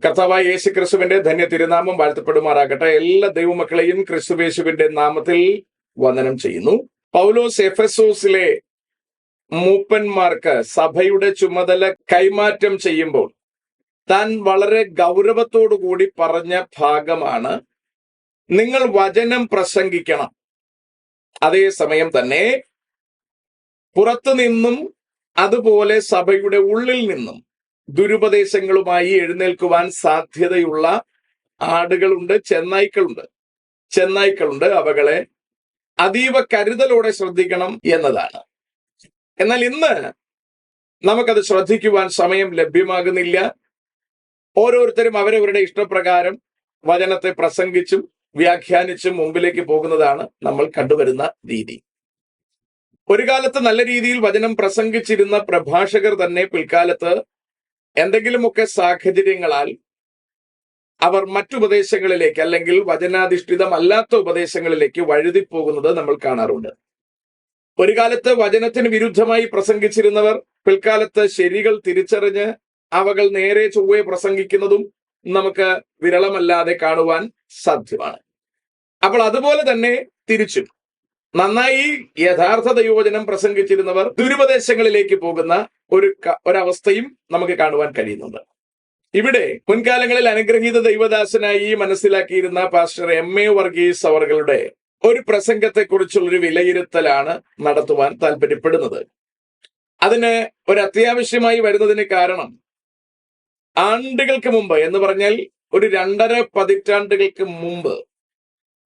കർത്താവായ യേശു ക്രിസ്തുവിന്റെ ധന്യ തിരുനാമം വാഴ്ത്തപ്പെടുമാറാകട്ടെ. എല്ലാ ദൈവമക്കളെയും ക്രിസ്തുവേശുവിന്റെ നാമത്തിൽ വന്ദനം ചെയ്യുന്നു. പൗലോസ് എഫെസോസിലെ മൂപ്പന്മാർക്ക് സഭയുടെ ചുമതല കൈമാറ്റം ചെയ്യുമ്പോൾ താൻ വളരെ ഗൗരവത്തോടുകൂടി പറഞ്ഞ ഭാഗമാണ്, നിങ്ങൾ വചനം പ്രസംഗിക്കണം. അതേസമയം തന്നെ പുറത്തു നിന്നും അതുപോലെ സഭയുടെ ഉള്ളിൽ നിന്നും ദുരുപദേശങ്ങളുമായി എഴുന്നേൽക്കുവാൻ സാധ്യതയുള്ള ആടുകളുണ്ട്, ചെന്നായ്ക്കളുണ്ട്. അവകളെ അതീവ കരുതലോടെ ശ്രദ്ധിക്കണം എന്നതാണ്. എന്നാൽ ഇന്ന് നമുക്കത് ശ്രദ്ധിക്കുവാൻ സമയം ലഭ്യമാകുന്നില്ല. ഓരോരുത്തരും അവരവരുടെ ഇഷ്ടപ്രകാരം വചനത്തെ പ്രസംഗിച്ചും വ്യാഖ്യാനിച്ചും മുമ്പിലേക്ക് പോകുന്നതാണ് നമ്മൾ കണ്ടുവരുന്ന രീതി. ഒരു കാലത്ത് നല്ല രീതിയിൽ വചനം പ്രസംഗിച്ചിരുന്ന പ്രഭാഷകർ തന്നെ പിൽക്കാലത്ത് എന്തെങ്കിലുമൊക്കെ സാഹചര്യങ്ങളാൽ അവർ മറ്റുപദേശങ്ങളിലേക്ക് അല്ലെങ്കിൽ വചനാധിഷ്ഠിതമല്ലാത്ത ഉപദേശങ്ങളിലേക്ക് വഴുതിപ്പോകുന്നത് നമ്മൾ കാണാറുണ്ട്. ഒരു കാലത്ത് വചനത്തിന് വിരുദ്ധമായി പ്രസംഗിച്ചിരുന്നവർ പിൽക്കാലത്ത് ശരികൾ തിരിച്ചറിഞ്ഞ് അവകൾ നേരെ ചൊവ്വെ പ്രസംഗിക്കുന്നതും നമുക്ക് വിരളമല്ലാതെ കാണുവാൻ സാധ്യമാണ്. അപ്പോൾ അതുപോലെ തന്നെ തിരിച്ചും നന്നായി യഥാർത്ഥ ദൈവവചനം പ്രസംഗിച്ചിരുന്നവർ ദുരുപദേശങ്ങളിലേക്ക് പോകുന്ന ഒരവസ്ഥയും നമുക്ക് കാണുവാൻ കഴിയുന്നുണ്ട്. ഇവിടെ മുൻകാലങ്ങളിൽ അനുഗ്രഹീത ദൈവദാസനായി മനസ്സിലാക്കിയിരുന്ന പാസ്റ്റർ എം.എ. വർഗീസ് അവരുടെ ഒരു പ്രസംഗത്തെക്കുറിച്ചുള്ളൊരു വിലയിരുത്തലാണ് നടത്തുവാൻ താല്പര്യപ്പെടുന്നത്. അതിന് ഒരു അത്യാവശ്യമായി വരുന്നതിന് കാരണം, ആണ്ടുകൾക്ക് മുമ്പ് എന്ന് പറഞ്ഞാൽ ഒരു 2.5 പതിറ്റാണ്ടുകൾക്ക് മുമ്പ്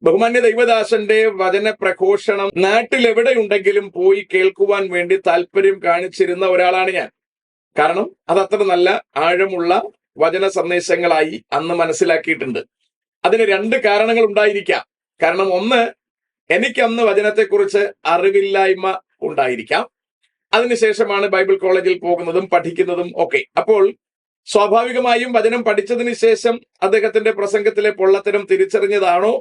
ബഹുമാന്യ ദൈവദാസന്റെ വചന പ്രഘോഷണം നാട്ടിലെവിടെയുണ്ടെങ്കിലും പോയി കേൾക്കുവാൻ വേണ്ടി താല്പര്യം കാണിച്ചിരുന്ന ഒരാളാണ് ഞാൻ. കാരണം അത് അത്ര നല്ല ആഴമുള്ള വചന സന്ദേശങ്ങളായി അന്ന് മനസ്സിലാക്കിയിട്ടുണ്ട്. അതിന് 2 കാരണങ്ങൾ ഉണ്ടായിരിക്കാം. കാരണം ഒന്ന്, എനിക്ക് അന്ന് വചനത്തെക്കുറിച്ച് അറിവില്ലായ്മ ഉണ്ടായിരിക്കാം. അതിനുശേഷമാണ് ബൈബിൾ കോളേജിൽ പോകുന്നതും പഠിക്കുന്നതും ഒക്കെ. അപ്പോൾ സ്വാഭാവികമായും വചനം പഠിച്ചതിന് ശേഷം അദ്ദേഹത്തിന്റെ പ്രസംഗത്തിലെ പൊള്ളത്തരം തിരിച്ചറിഞ്ഞതാണോ,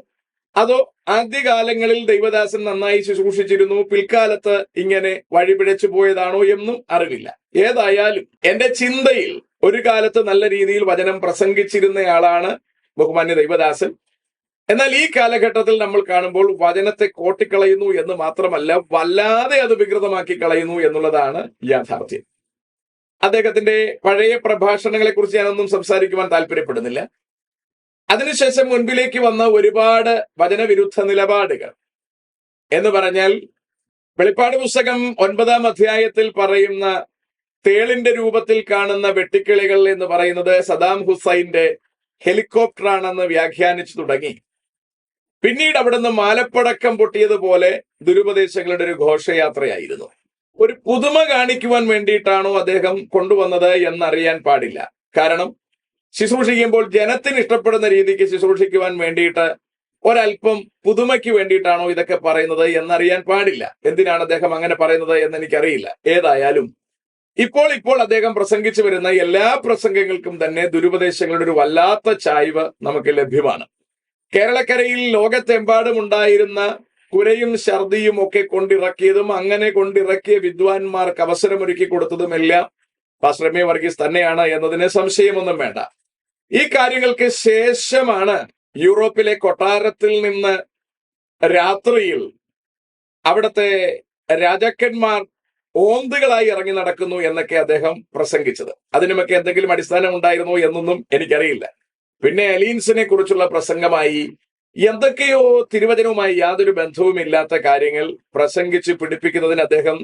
അതോ ആദ്യകാലങ്ങളിൽ ദൈവദാസൻ നന്നായി ശുശ്രൂഷിച്ചിരുന്നു, പിൽക്കാലത്ത് ഇങ്ങനെ വഴിപിഴച്ചു പോയതാണോ എന്നും അറിവില്ല. ഏതായാലും എന്റെ ചിന്തയിൽ ഒരു കാലത്ത് നല്ല രീതിയിൽ വചനം പ്രസംഗിച്ചിരുന്നയാളാണ് ബഹുമാന്യ ദൈവദാസൻ. എന്നാൽ ഈ കാലഘട്ടത്തിൽ നമ്മൾ കാണുമ്പോൾ വചനത്തെ കോട്ടിക്കളയുന്നു എന്ന് മാത്രമല്ല, വല്ലാതെ അത് വികൃതമാക്കി കളയുന്നു എന്നുള്ളതാണ് യാഥാർത്ഥ്യം. അദ്ദേഹത്തിന്റെ പഴയ പ്രഭാഷണങ്ങളെ കുറിച്ച് ഞാനൊന്നും സംസാരിക്കുവാൻ താല്പര്യപ്പെടുന്നില്ല. അതിനുശേഷം മുൻപിലേക്ക് വന്ന ഒരുപാട് വചനവിരുദ്ധ നിലപാടുകൾ എന്ന് പറഞ്ഞാൽ, വെളിപ്പാട് പുസ്തകം 9-ാം അധ്യായത്തിൽ പറയുന്ന തേളിന്റെ രൂപത്തിൽ കാണുന്ന വെട്ടിക്കിളികൾ എന്ന് പറയുന്നത് സദാം ഹുസൈന്റെ ഹെലികോപ്റ്ററാണെന്ന് വ്യാഖ്യാനിച്ചു തുടങ്ങി. പിന്നീട് അവിടുന്ന് മാലപ്പടക്കം പൊട്ടിയതുപോലെ ദുരുപദേശങ്ങളുടെ ഒരു ഘോഷയാത്രയായിരുന്നു. ഒരു പുതുമ കാണിക്കുവാൻ വേണ്ടിയിട്ടാണോ അദ്ദേഹം കൊണ്ടുവന്നത് എന്നറിയാൻ പാടില്ല. കാരണം ശുശ്രൂഷിക്കുമ്പോൾ ജനത്തിന് ഇഷ്ടപ്പെടുന്ന രീതിക്ക് ശുശ്രൂഷിക്കുവാൻ വേണ്ടിയിട്ട് ഒരല്പം പുതുമയ്ക്ക് വേണ്ടിയിട്ടാണോ ഇതൊക്കെ പറയുന്നത് എന്നറിയാൻ പാടില്ല. എന്തിനാണ് അദ്ദേഹം അങ്ങനെ പറയുന്നത് എന്ന് എനിക്കറിയില്ല. ഏതായാലും ഇപ്പോൾ അദ്ദേഹം പ്രസംഗിച്ചു വരുന്ന എല്ലാ പ്രസംഗങ്ങൾക്കും തന്നെ ദുരുപദേശങ്ങളുടെ ഒരു വല്ലാത്ത ചായ്വ് നമുക്ക് ലഭ്യമാണ്. കേരളക്കരയിൽ ലോകത്തെമ്പാടും ഉണ്ടായിരുന്ന കുരയും ഛർദിയും ഒക്കെ കൊണ്ടിറക്കിയതും അങ്ങനെ കൊണ്ടിറക്കിയ വിദ്വാൻമാർക്ക് അവസരമൊരുക്കി കൊടുത്തതുമെല്ലാം പാസ്റ്റർ എം.എ. വർഗീസ് തന്നെയാണ് എന്നതിന് സംശയമൊന്നും വേണ്ട. ഈ കാര്യങ്ങൾക്ക് ശേഷമാണ് യൂറോപ്പിലെ കൊട്ടാരത്തിൽ നിന്ന് രാത്രിയിൽ അവിടുത്തെ രാജാക്കന്മാർ ഓന്തുകളായി ഇറങ്ങി നടക്കുന്നു എന്നൊക്കെ അദ്ദേഹം പ്രസംഗിച്ചത്. അതിനുമൊക്കെ എന്തെങ്കിലും അടിസ്ഥാനം ഉണ്ടായിരുന്നോ എന്നൊന്നും എനിക്കറിയില്ല. പിന്നെ അലീൻസിനെ കുറിച്ചുള്ള പ്രസംഗമായി എന്തൊക്കെയോ തിരുവചനവുമായി യാതൊരു ബന്ധവുമില്ലാത്ത കാര്യങ്ങൾ പ്രസംഗിച്ച് പിടിപ്പിക്കുന്നതിന് അദ്ദേഹം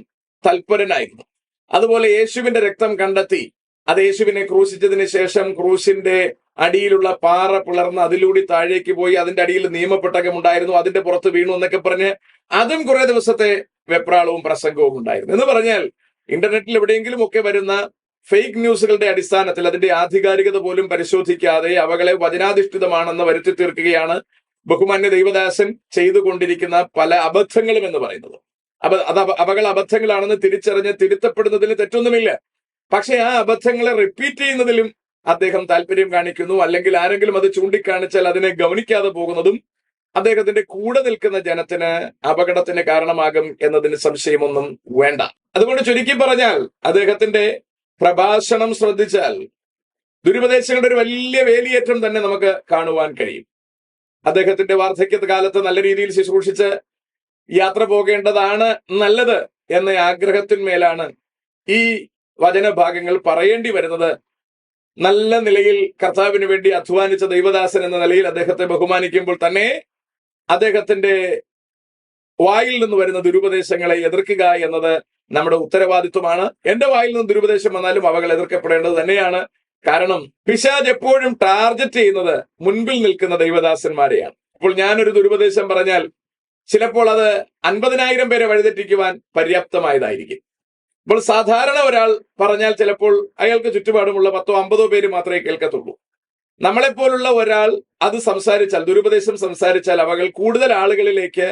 തൽപരനായിരുന്നു. അതുപോലെ യേശുവിന്റെ രക്തം കണ്ടെത്തി അത് യേശുവിനെ ക്രൂശിച്ചതിന് ശേഷം ക്രൂശിന്റെ അടിയിലുള്ള പാറ പിളർന്ന് അതിലൂടെ താഴേക്ക് പോയി അതിന്റെ അടിയിൽ നിയമപ്പെട്ടകം ഉണ്ടായിരുന്നു, അതിന്റെ പുറത്ത് വീണു എന്നൊക്കെ പറഞ്ഞ് അതും കുറെ ദിവസത്തെ വെപ്രാളവും പ്രസംഗവും ഉണ്ടായിരുന്നു. എന്ന് പറഞ്ഞാൽ ഇന്റർനെറ്റിൽ എവിടെയെങ്കിലും ഒക്കെ വരുന്ന ഫേക്ക് ന്യൂസുകളുടെ അടിസ്ഥാനത്തിൽ അതിന്റെ ആധികാരികത പോലും പരിശോധിക്കാതെ അവകളെ വചനാധിഷ്ഠിതമാണെന്ന് വരുത്തി തീർക്കുകയാണ് ബഹുമാന്യ ദൈവദാസൻ ചെയ്തുകൊണ്ടിരിക്കുന്ന പല അബദ്ധങ്ങളും എന്ന് പറയുന്നത്. അവകൾ അബദ്ധങ്ങളാണെന്ന് തിരിച്ചറിഞ്ഞ് തിരുത്തപ്പെടുന്നതിൽ തെറ്റൊന്നുമില്ല. പക്ഷെ ആ അബദ്ധങ്ങളെ റിപ്പീറ്റ് ചെയ്യുന്നതിലും അദ്ദേഹം താല്പര്യം കാണിക്കുന്നു. അല്ലെങ്കിൽ ആരെങ്കിലും അത് ചൂണ്ടിക്കാണിച്ചാൽ അതിനെ ഗവനിക്കാതെ പോകുന്നതും അദ്ദേഹത്തിന്റെ കൂടെ നിൽക്കുന്ന ജനത്തിന് അപകടത്തിന് കാരണമാകും എന്നതിന് സംശയമൊന്നും വേണ്ട. അതുകൊണ്ട് ചുരുക്കി പറഞ്ഞാൽ അദ്ദേഹത്തിന്റെ പ്രഭാഷണം ശ്രദ്ധിച്ചാൽ ദുരുപദേശങ്ങളുടെ ഒരു വലിയ വേലിയേറ്റം തന്നെ നമുക്ക് കാണുവാൻ കഴിയും. അദ്ദേഹത്തിന്റെ വാർദ്ധക്യ കാലത്ത് നല്ല രീതിയിൽ ശുശ്രൂഷിച്ച് യാത്ര പോകേണ്ടതാണ് നല്ലത് എന്ന ആഗ്രഹത്തിന്മേലാണ് ഈ വചനഭാഗങ്ങൾ പറയേണ്ടി വരുന്നത്. നല്ല നിലയിൽ കർത്താവിന് വേണ്ടി അധ്വാനിച്ച ദൈവദാസൻ എന്ന നിലയിൽ അദ്ദേഹത്തെ ബഹുമാനിക്കുമ്പോൾ തന്നെ അദ്ദേഹത്തിന്റെ വായിൽ നിന്ന് വരുന്ന ദുരുപദേശങ്ങളെ എതിർക്കുക എന്നത് നമ്മുടെ ഉത്തരവാദിത്വമാണ്. എന്റെ വായിൽ നിന്ന് ദുരുപദേശം വന്നാലും അവകൾ എതിർക്കപ്പെടേണ്ടത് തന്നെയാണ്. കാരണം പിശാച് എപ്പോഴും ടാർഗറ്റ് ചെയ്യുന്നത് മുൻപിൽ നിൽക്കുന്ന ദൈവദാസന്മാരെയാണ്. ഇപ്പോൾ ഞാനൊരു ദുരുപദേശം പറഞ്ഞാൽ ചിലപ്പോൾ അത് 50,000 പേരെ വഴിതെറ്റിക്കുവാൻ പര്യാപ്തമായതായിരിക്കും. ഇപ്പോൾ സാധാരണ ഒരാൾ പറഞ്ഞാൽ ചിലപ്പോൾ അയാൾക്ക് ചുറ്റുപാടുമുള്ള 10-50 പേര് മാത്രമേ കേൾക്കത്തുള്ളൂ. നമ്മളെപ്പോലുള്ള ഒരാൾ അത് സംസാരിച്ചാൽ, ദുരുപദേശം സംസാരിച്ചാൽ അവകൾ കൂടുതൽ ആളുകളിലേക്ക്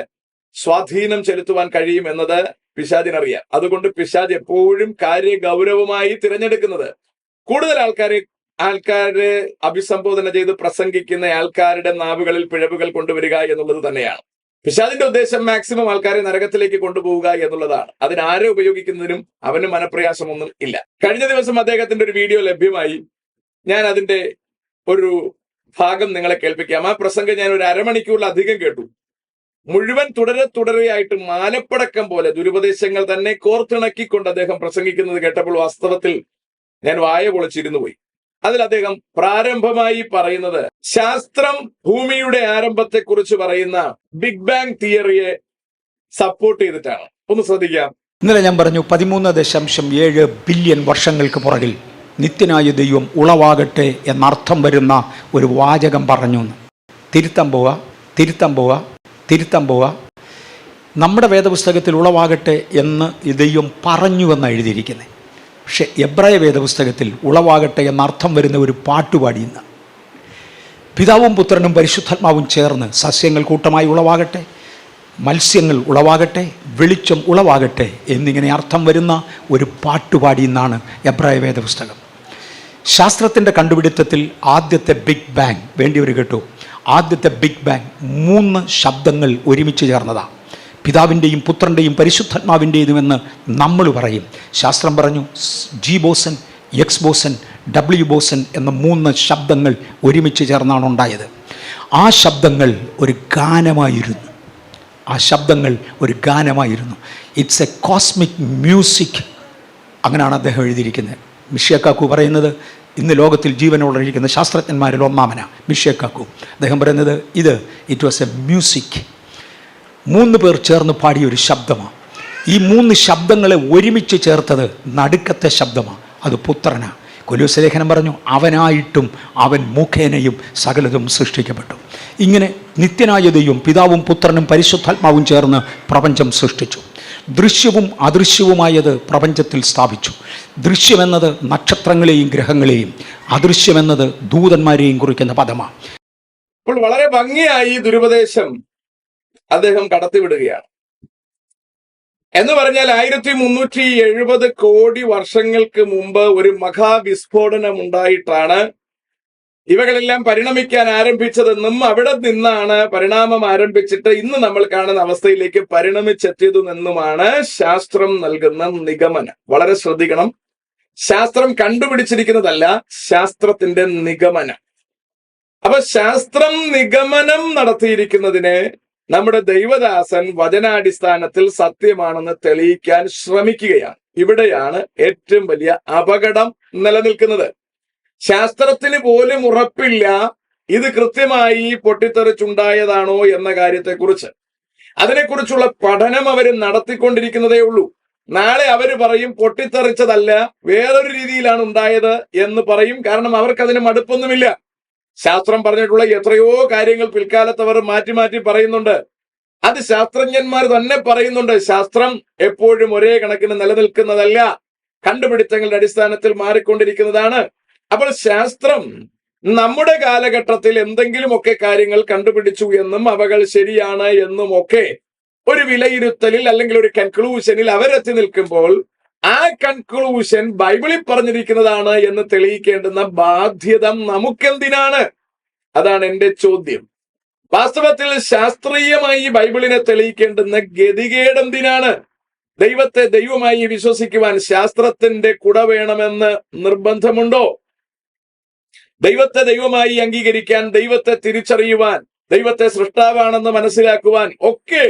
സ്വാധീനം ചെലുത്തുവാൻ കഴിയും എന്നത് പിശാചിനറിയാം. അതുകൊണ്ട് പിശാച് എപ്പോഴും കാര്യഗൗരവമായി തിരഞ്ഞെടുക്കുന്നത് കൂടുതൽ ആൾക്കാരെ അഭിസംബോധന ചെയ്ത് പ്രസംഗിക്കുന്ന ആൾക്കാരുടെ നാവുകളിൽ പിഴവുകൾ കൊണ്ടുവരിക എന്നുള്ളത് തന്നെയാണ്. പിശാചിന്റെ ഉദ്ദേശം മാക്സിമം ആൾക്കാരെ നരകത്തിലേക്ക് കൊണ്ടുപോവുക എന്നുള്ളതാണ്. അതിനാരെ ഉപയോഗിക്കുന്നതിനും അവന് മനപ്രയാസമൊന്നും ഇല്ല. കഴിഞ്ഞ ദിവസം അദ്ദേഹത്തിന്റെ ഒരു വീഡിയോ ലഭ്യമായി. ഞാൻ അതിന്റെ ഒരു ഭാഗം നിങ്ങളെ കേൾപ്പിക്കാം. ആ പ്രസംഗം ഞാൻ ഒരു അരമണിക്കൂറിലധികം കേട്ടു. മുഴുവൻ തുടരെയായിട്ട് മാലപ്പടക്കം പോലെ ദുരുപദേശങ്ങൾ തന്നെ കോർത്തിണക്കിക്കൊണ്ട് അദ്ദേഹം പ്രസംഗിക്കുന്നത് കേട്ടപ്പോൾ വാസ്തവത്തിൽ ഞാൻ വായ പൊളിച്ചിരുന്നു പോയി. അതിൽ അദ്ദേഹം പ്രാരംഭമായി പറയുന്നത് ശാസ്ത്രം ഭൂമിയുടെ ആരംഭത്തെക്കുറിച്ച് പറയുന്ന ബിഗ് ബാങ് തിയറിയെ സപ്പോർട്ട് ചെയ്തിട്ടാണ്. ഒന്ന് ശ്രദ്ധിക്കാം. ഇന്നലെ ഞാൻ പറഞ്ഞു 13.7 ബില്യൺ വർഷങ്ങൾക്ക് പുറകിൽ നിത്യനായ ദൈവം ഉളവാകട്ടെ എന്നർത്ഥം വരുന്ന ഒരു വാചകം പറഞ്ഞു. തിരുത്താൻ പോവുക. നമ്മുടെ വേദപുസ്തകത്തിൽ ഉളവാകട്ടെ എന്ന് ദൈവം പറഞ്ഞുവെന്ന് എഴുതിയിരിക്കുന്നത്. പക്ഷെ എബ്രായ വേദപുസ്തകത്തിൽ ഉളവാകട്ടെ എന്നർത്ഥം വരുന്ന ഒരു പാട്ടുപാടിയെന്ന്. പിതാവും പുത്രനും പരിശുദ്ധാത്മാവും ചേർന്ന് സസ്യങ്ങൾ കൂട്ടമായി ഉളവാകട്ടെ, മത്സ്യങ്ങൾ ഉളവാകട്ടെ, വെളിച്ചം ഉളവാകട്ടെ എന്നിങ്ങനെ അർത്ഥം വരുന്ന ഒരു പാട്ടുപാടിയെന്നാണ് എബ്രായ വേദപുസ്തകം. ശാസ്ത്രത്തിൻ്റെ കണ്ടുപിടുത്തത്തിൽ ആദ്യത്തെ ബിഗ് ബാങ് വേണ്ടിയവർ കേട്ടു. ആദ്യത്തെ ബിഗ് ബാങ് 3 ശബ്ദങ്ങൾ ഒരുമിച്ച് ചേർന്നതാണ്. പിതാവിൻ്റെയും പുത്രൻ്റെയും പരിശുദ്ധാത്മാവിൻ്റെതുമെന്ന് നമ്മൾ പറയും. ശാസ്ത്രം പറഞ്ഞു G boson, X boson, W boson എന്ന 3 ശബ്ദങ്ങൾ ഒരുമിച്ച് ചേർന്നാണ് ഉണ്ടായത്. ആ ശബ്ദങ്ങൾ ഒരു ഗാനമായിരുന്നു. It's a cosmic music. അങ്ങനെയാണ് അദ്ദേഹം എഴുതിയിരിക്കുന്നത്. മിഷിയക്കാക്കു പറയുന്നത് ഇന്ന് ലോകത്തിൽ ജീവനോടിരിക്കുന്ന ശാസ്ത്രജ്ഞന്മാരിൽ ഒന്നാമനാണ് മിഷിയക്കാക്കു. അദ്ദേഹം പറയുന്നത് ഇറ്റ് വാസ് എ മ്യൂസിക്. 3 പേർ ചേർന്ന് പാടിയൊരു ശബ്ദമാണ്. ഈ 3 ശബ്ദങ്ങളെ ഒരുമിച്ച് ചേർത്തത് നടുക്കത്തെ ശബ്ദമാണ്. അത് പുത്രനാണ്. കൊലോസ്യ ലേഖനം പറഞ്ഞു അവനായിട്ടും അവൻ മുഖേനയും സകലതും സൃഷ്ടിക്കപ്പെട്ടു. ഇങ്ങനെ നിത്യനായ ദൈവം പിതാവും പുത്രനും പരിശുദ്ധാത്മാവും ചേർന്ന് പ്രപഞ്ചം സൃഷ്ടിച്ചു. ദൃശ്യവും അദൃശ്യവുമായത് പ്രപഞ്ചത്തിൽ സ്ഥാപിച്ചു. ദൃശ്യമെന്നത് നക്ഷത്രങ്ങളെയും ഗ്രഹങ്ങളെയും, അദൃശ്യമെന്നത് ദൂതന്മാരെയും കുറിക്കുന്ന പദമാണ്. ഇപ്പോൾ വളരെ ഭംഗിയായി ദുരുപദേശം അദ്ദേഹം കടത്തിവിടുകയാണ്. എന്ന് പറഞ്ഞാൽ 1370 കോടി വർഷങ്ങൾക്ക് മുമ്പ് ഒരു മഹാവിസ്ഫോടനം ഉണ്ടായിട്ടാണ് ഇവകളെല്ലാം പരിണമിക്കാൻ ആരംഭിച്ചതെന്നും അവിടെ നിന്നാണ് പരിണാമം ആരംഭിച്ചിട്ട് ഇന്ന് നമ്മൾ കാണുന്ന അവസ്ഥയിലേക്ക് പരിണമിച്ചെത്തിയതെന്നുമാണ് ശാസ്ത്രം നൽകുന്ന നിഗമനം. വളരെ ശ്രദ്ധിക്കണം. ശാസ്ത്രം കണ്ടുപിടിച്ചിരിക്കുന്നതല്ല, ശാസ്ത്രത്തിന്റെ നിഗമനം. അപ്പൊ ശാസ്ത്രം നിഗമനം നടത്തിയിരിക്കുന്നതിനെ നമ്മുടെ ദൈവദാസൻ വചനാടിസ്ഥാനത്തിൽ സത്യമാണെന്ന് തെളിയിക്കാൻ ശ്രമിക്കുകയാണ്. ഇവിടെയാണ് ഏറ്റവും വലിയ അപകടം നിലനിൽക്കുന്നത്. ശാസ്ത്രത്തിന് പോലും ഉറപ്പില്ല ഇത് കൃത്യമായി പൊട്ടിത്തെറിച്ചുണ്ടായതാണോ എന്ന കാര്യത്തെക്കുറിച്ച്. അതിനെക്കുറിച്ചുള്ള പഠനം അവർ നടത്തിക്കൊണ്ടിരിക്കുന്നതേ ഉള്ളൂ. നാളെ അവർ പറയും പൊട്ടിത്തെറിച്ചതല്ല, വേറൊരു രീതിയിലാണ് ഉണ്ടായത് എന്ന് പറയും. കാരണം അവർക്കതിന് മടുപ്പൊന്നുമില്ല. ശാസ്ത്രം പറഞ്ഞിട്ടുള്ള എത്രയോ കാര്യങ്ങൾ പിൽക്കാലത്ത് അവർ മാറ്റി പറയുന്നുണ്ട്. അത് ശാസ്ത്രജ്ഞന്മാർ തന്നെ പറയുന്നുണ്ട്. ശാസ്ത്രം എപ്പോഴും ഒരേ കണക്കിന് നിലനിൽക്കുന്നതല്ല, കണ്ടുപിടുത്തങ്ങളുടെ അടിസ്ഥാനത്തിൽ മാറിക്കൊണ്ടിരിക്കുന്നതാണ്. അപ്പോൾ ശാസ്ത്രം നമ്മുടെ കാലഘട്ടത്തിൽ എന്തെങ്കിലുമൊക്കെ കാര്യങ്ങൾ കണ്ടുപിടിച്ചു എന്നും അവകൾ ശരിയാണ് എന്നുമൊക്കെ ഒരു വിലയിരുത്തലിൽ അല്ലെങ്കിൽ ഒരു കൺക്ലൂഷനിൽ അവരെത്തി നിൽക്കുമ്പോൾ ആ കൺക്ലൂഷൻ ബൈബിളിൽ പറഞ്ഞിരിക്കുന്നതാണ് എന്ന് തെളിയിക്കേണ്ടുന്ന ബാധ്യത നമുക്കെന്തിനാണ്? അതാണ് എന്റെ ചോദ്യം. വാസ്തവത്തിൽ ശാസ്ത്രീയമായി ബൈബിളിനെ തെളിയിക്കേണ്ടുന്ന ഗതികേട് എന്തിനാണ്? ദൈവത്തെ ദൈവമായി വിശ്വസിക്കുവാൻ ശാസ്ത്രത്തിന്റെ കുട വേണമെന്ന് നിർബന്ധമുണ്ടോ? ദൈവത്തെ ദൈവമായി അംഗീകരിക്കാൻ, ദൈവത്തെ തിരിച്ചറിയുവാൻ, ദൈവത്തെ സൃഷ്ടാവാണെന്ന് മനസ്സിലാക്കുവാൻ ഒക്കെ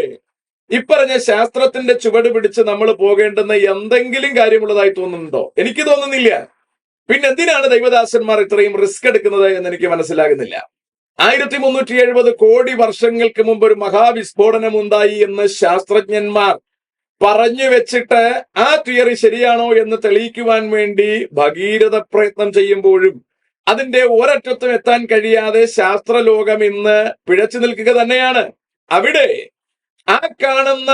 ഇപ്പറഞ്ഞ ശാസ്ത്രത്തിന്റെ ചുവട് പിടിച്ച് നമ്മൾ പോകേണ്ടുന്ന എന്തെങ്കിലും കാര്യമുള്ളതായി തോന്നുന്നുണ്ടോ? എനിക്ക് തോന്നുന്നില്ല. പിന്നെ എന്തിനാണ് ദൈവദാസന്മാർ ഇത്രയും റിസ്ക് എടുക്കുന്നത് എന്ന് എനിക്ക് മനസ്സിലാകുന്നില്ല. 1370 കോടി വർഷങ്ങൾക്ക് മുമ്പ് ഒരു മഹാവിസ്ഫോടനം ഉണ്ടായി എന്ന് ശാസ്ത്രജ്ഞന്മാർ പറഞ്ഞു വെച്ചിട്ട് ആ തിയറി ശരിയാണോ എന്ന് തെളിയിക്കുവാൻ വേണ്ടി ഭഗീരഥ പ്രയത്നം ചെയ്യുമ്പോഴും അതിന്റെ ഒരറ്റത്തും എത്താൻ കഴിയാതെ ശാസ്ത്രലോകം ഇന്ന് പിഴച്ചു നിൽക്കുക തന്നെയാണ്. അവിടെ ആ കാണുന്ന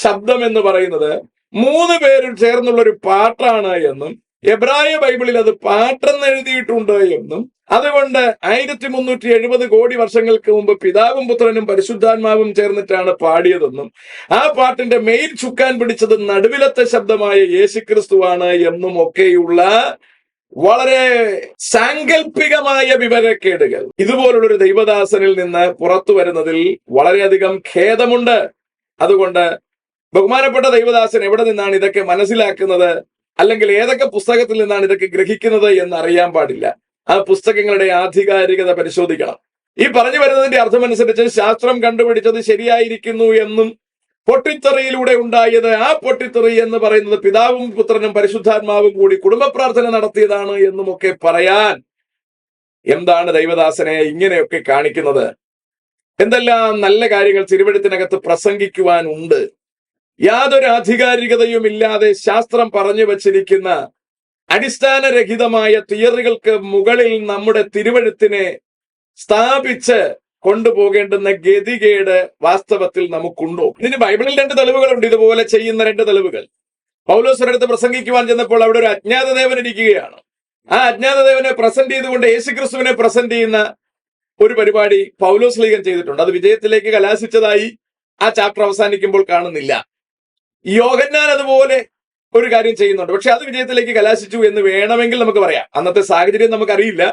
ശബ്ദം എന്ന് പറയുന്നത് 3 പേരും ചേർന്നുള്ള ഒരു പാട്ടാണ് എന്നും എബ്രായ ബൈബിളിൽ അത് പാട്ടെന്ന് എഴുതിയിട്ടുണ്ട് എന്നും അതുകൊണ്ട് 1370 കോടി വർഷങ്ങൾക്ക് മുമ്പ് പിതാവും പുത്രനും പരിശുദ്ധാത്മാവും ചേർന്നിട്ടാണ് പാടിയതെന്നും ആ പാട്ടിന്റെ മെയിൻ ചുക്കാൻ പിടിച്ചത് നടുവിലത്തെ ശബ്ദമായ യേശുക്രിസ്തുവാണ് എന്നും ഒക്കെയുള്ള വളരെ സാങ്കല്പികമായ വിവരക്കേടുകൾ ഇതുപോലുള്ളൊരു ദൈവദാസനിൽ നിന്ന് പുറത്തു വരുന്നതിൽ വളരെയധികം ഖേദമുണ്ട്. അതുകൊണ്ട് ബഹുമാനപ്പെട്ട ദൈവദാസൻ എവിടെ നിന്നാണ് ഇതൊക്കെ മനസ്സിലാക്കുന്നത്, അല്ലെങ്കിൽ ഏതൊക്കെ പുസ്തകത്തിൽ നിന്നാണ് ഇതൊക്കെ ഗ്രഹിക്കുന്നത് എന്ന് അറിയാൻ പാടില്ല. ആ പുസ്തകങ്ങളുടെ ആധികാരികത പരിശോധിക്കണം. ഈ പറഞ്ഞു വരുന്നതിന്റെ അർത്ഥമനുസരിച്ച് ശാസ്ത്രം കണ്ടുപിടിച്ചത് ശരിയായിരിക്കുന്നു എന്നും പൊട്ടിത്തെറിയിലൂടെ ഉണ്ടായത്, ആ പൊട്ടിത്തെറി എന്ന് പറയുന്നത് പിതാവും പുത്രനും പരിശുദ്ധാത്മാവും കൂടി കുടുംബ പ്രാർത്ഥന നടത്തിയതാണ് എന്നുമൊക്കെ പറയാൻ എന്താണ് ദൈവദാസനെ ഇങ്ങനെയൊക്കെ കാണിക്കുന്നത്? എന്തെല്ലാം നല്ല കാര്യങ്ങൾ തിരുവെഴുത്തിനകത്ത് പ്രസംഗിക്കുവാൻ ഉണ്ട്. യാതൊരു ആധികാരികതയും ഇല്ലാതെ ശാസ്ത്രം പറഞ്ഞു വച്ചിരിക്കുന്ന അടിസ്ഥാനരഹിതമായ തിയറികൾക്ക് മുകളിൽ നമ്മുടെ തിരുവെഴുത്തിനെ സ്ഥാപിച്ച് കൊണ്ടുപോകേണ്ടുന്ന ഗതികേട് വാസ്തവത്തിൽ നമുക്കുണ്ടോ? ഇതിന് ബൈബിളിൽ 2 തെളിവുകളുണ്ട്. ഇതുപോലെ ചെയ്യുന്ന 2 തെളിവുകൾ. പൗലോസിനടുത്ത് പ്രസംഗിക്കുവാൻ ചെന്നപ്പോൾ അവിടെ ഒരു അജ്ഞാതദേവൻ ഇരിക്കുകയാണ്. ആ അജ്ഞാതദേവനെ പ്രസന്റ് ചെയ്തുകൊണ്ട് യേശുക്രിസ്തുവിനെ പ്രസന്റ് ചെയ്യുന്ന ഒരു പരിപാടി പൗലോസ് ലീഗൻ ചെയ്തിട്ടുണ്ട്. അത് വിജയത്തിലേക്ക് കലാശിച്ചതായി ആ ചാപ്റ്റർ അവസാനിക്കുമ്പോൾ കാണുന്നില്ല. യോഹന്നാൻ അതുപോലെ ഒരു കാര്യം ചെയ്യുന്നുണ്ട്. പക്ഷെ അത് വിജയത്തിലേക്ക് കലാശിച്ചു എന്ന് വേണമെങ്കിൽ നമുക്ക് പറയാം. അന്നത്തെ സാഹചര്യം നമുക്കറിയില്ല.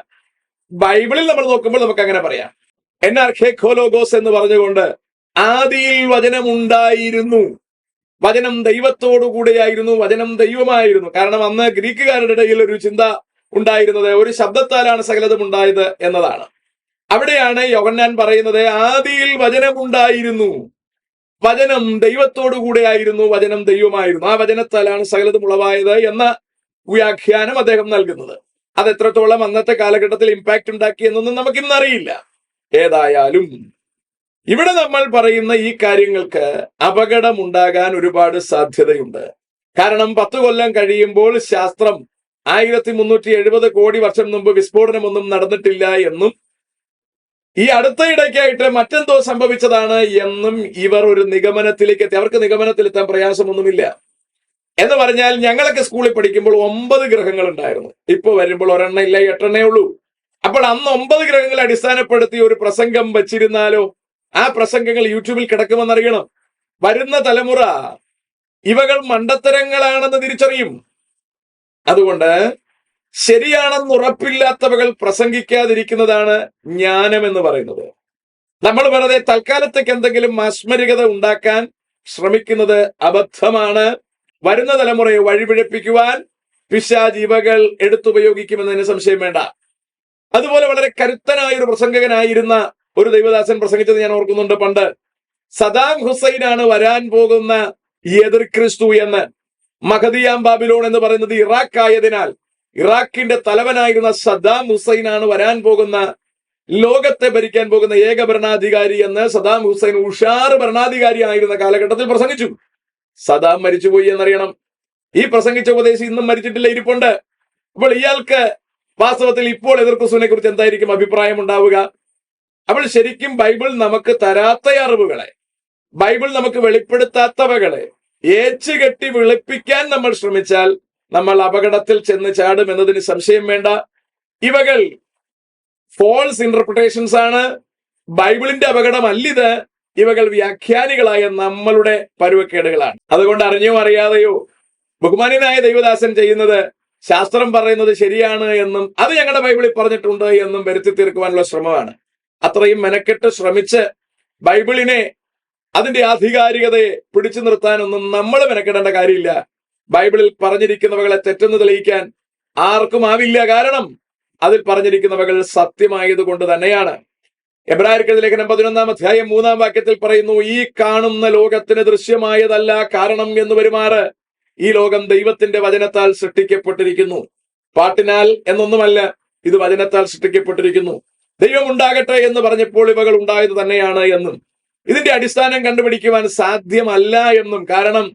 ബൈബിളിൽ നമ്മൾ നോക്കുമ്പോൾ നമുക്ക് അങ്ങനെ പറയാം. എൻആർഖേഖോലോഗോസ് എന്ന് പറഞ്ഞുകൊണ്ട് ആദിയിൽ വചനം ഉണ്ടായിരുന്നു, വചനം ദൈവത്തോടു കൂടെയായിരുന്നു, വചനം ദൈവമായിരുന്നു. കാരണം അന്ന് ഗ്രീക്കുകാരുടെ ഇടയിൽ ഒരു ചിന്ത ഉണ്ടായിരുന്നത് ഒരു ശബ്ദത്താലാണ് സകലതും ഉണ്ടായത് എന്നതാണ്. അവിടെയാണ് യോഹന്നാൻ പറയുന്നത് ആദിയിൽ വചനം ഉണ്ടായിരുന്നു, വചനം ദൈവത്തോടു കൂടെയായിരുന്നു, വചനം ദൈവമായിരുന്നു, ആ വചനത്താലാണ് സകലതും ഉളവായത് എന്ന വ്യാഖ്യാനം അദ്ദേഹം നൽകുന്നത്. അത് എത്രത്തോളം അന്നത്തെ കാലഘട്ടത്തിൽ ഇമ്പാക്ട് ഉണ്ടാക്കി എന്നൊന്നും നമുക്കിന്നറിയില്ല. ഏതായാലും ഇവിടെ നമ്മൾ പറയുന്ന ഈ കാര്യങ്ങൾക്ക് അപകടമുണ്ടാകാൻ ഒരുപാട് സാധ്യതയുണ്ട്. കാരണം 10 കൊല്ലം കഴിയുമ്പോൾ ശാസ്ത്രം 1370 കോടി വർഷം മുമ്പ് വിസ്ഫോടനമൊന്നും നടന്നിട്ടില്ല എന്നും ഈ അടുത്ത ഇടയ്ക്കായിട്ട് മറ്റെന്തോ സംഭവിച്ചതാണ് എന്നും ഇവർ ഒരു നിഗമനത്തിലേക്ക് എത്തി. അവർക്ക് നിഗമനത്തിലെത്താൻ പ്രയാസമൊന്നുമില്ല. എന്ന് പറഞ്ഞാൽ ഞങ്ങളൊക്കെ സ്കൂളിൽ പഠിക്കുമ്പോൾ 9 ഗ്രഹങ്ങൾ ഉണ്ടായിരുന്നു. ഇപ്പൊ വരുമ്പോൾ 1 ഇല്ല, 8 ഉള്ളൂ. അപ്പോൾ അന്ന് 9 ഗ്രഹങ്ങളെ അടിസ്ഥാനപ്പെടുത്തി ഒരു പ്രസംഗം വച്ചിരുന്നാലോ ആ പ്രസംഗങ്ങൾ യൂട്യൂബിൽ കിടക്കുമെന്നറിയണം. വരുന്ന തലമുറ ഇവകൾ മണ്ടത്തരങ്ങളാണെന്ന് തിരിച്ചറിയും. അതുകൊണ്ട് ശരിയാണെന്ന് ഉറപ്പില്ലാത്തവകൾ പ്രസംഗിക്കാതിരിക്കുന്നതാണ് ജ്ഞാനം എന്ന് പറയുന്നത്. നമ്മൾ വെറുതെ തൽക്കാലത്തേക്ക് എന്തെങ്കിലും മാസ്മരികത ഉണ്ടാക്കാൻ ശ്രമിക്കുന്നത് അബദ്ധമാണ്. വരുന്ന തലമുറയെ വഴിപിഴപ്പിക്കുവാൻ പിശാച് ഇവകൾ എടുത്തുപയോഗിക്കുമെന്നതിന് സംശയം വേണ്ട. അതുപോലെ വളരെ കരുത്തനായ ഒരു പ്രസംഗകനായിരുന്ന ഒരു ദൈവദാസൻ പ്രസംഗിച്ചത് ഞാൻ ഓർക്കുന്നുണ്ട്. പണ്ട് സദാം ഹുസൈനാണ് വരാൻ പോകുന്ന എതിർ ക്രിസ്തു എന്ന്. മഹദിയാം ബാബിലോൺ എന്ന് പറയുന്നത് ഇറാഖ് ആയതിനാൽ ഇറാഖിന്റെ തലവനായിരുന്ന സദാം ഹുസൈനാണ് വരാൻ പോകുന്ന, ലോകത്തെ ഭരിക്കാൻ പോകുന്ന ഏക ഭരണാധികാരി എന്ന് സദാം ഹുസൈൻ ഉഷാർ ഭരണാധികാരി ആയിരുന്ന കാലഘട്ടത്തിൽ പ്രസംഗിച്ചു. സദാം മരിച്ചുപോയി എന്നറിയണം. ഈ പ്രസംഗിച്ച ഉപദേശി ഇന്നും മരിച്ചിട്ടില്ല, ഇരിപ്പുണ്ട്. അപ്പോൾ ഇയാൾക്ക് വാസ്തവത്തിൽ ഇപ്പോൾ എതിർ ക്രിസ്തുവിനെ കുറിച്ച് എന്തായിരിക്കും അഭിപ്രായം ഉണ്ടാവുക? അപ്പോൾ ശരിക്കും ബൈബിൾ നമുക്ക് തരാത്ത അറിവുകളെ, ബൈബിൾ നമുക്ക് വെളിപ്പെടുത്താത്തവകളെ ഏച്ചുകെട്ടി വെളുപ്പിക്കാൻ നമ്മൾ ശ്രമിച്ചാൽ നമ്മൾ അപകടത്തിൽ ചെന്ന് ചാടും എന്നതിന് സംശയം വേണ്ട. ഇവകൾ ഫോൾസ് ഇന്റർപ്രിട്ടേഷൻസ് ആണ്. ബൈബിളിന്റെ അപകടമല്ലിത്. ഇവകൾ വ്യാഖ്യാനികളായ നമ്മളുടെ പരുവക്കേടുകളാണ്. അതുകൊണ്ട് അറിഞ്ഞോ അറിയാതെയോ ബഹുമാന്യനായ ദൈവദാസൻ ചെയ്യുന്നത് ശാസ്ത്രം പറയുന്നത് ശരിയാണ് എന്നും അത് ഞങ്ങളുടെ ബൈബിളിൽ പറഞ്ഞിട്ടുണ്ട് എന്നും വരുത്തി തീർക്കുവാനുള്ള ശ്രമമാണ്. അത്രയും മെനക്കെട്ട് ശ്രമിച്ച് ബൈബിളിനെ അതിന്റെ ആധികാരികതയെ പിടിച്ചു നിർത്താനൊന്നും നമ്മൾ മെനക്കെടേണ്ട കാര്യമില്ല. ബൈബിളിൽ പറഞ്ഞിരിക്കുന്നവകളെ തെറ്റെന്ന് തെളിയിക്കാൻ ആർക്കും ആവില്ല. കാരണം അതിൽ പറഞ്ഞിരിക്കുന്നവകൾ സത്യമായതുകൊണ്ട് തന്നെയാണ്. എബ്രായർക്കെഴുതിയ ലേഖനം 11 അധ്യായം 3 വാക്യത്തിൽ പറയുന്നു, ഈ കാണുന്ന ലോകത്തിന് ദൃശ്യമായതല്ല കാരണം എന്ന് വരുമാറ് ഈ ലോകം ദൈവത്തിന്റെ വചനത്താൽ സൃഷ്ടിക്കപ്പെട്ടിരിക്കുന്നു. പാട്ടിനാൽ എന്നൊന്നുമല്ല, ഇത് വചനത്താൽ സൃഷ്ടിക്കപ്പെട്ടിരിക്കുന്നു. ദൈവം ഉണ്ടാകട്ടെ എന്ന് പറഞ്ഞപ്പോൾ ഇവകൾ ഉണ്ടായത് തന്നെയാണ് എന്നും ഇതിന്റെ അടിസ്ഥാനം കണ്ടുപിടിക്കുവാൻ സാധ്യമല്ല എന്നും, കാരണം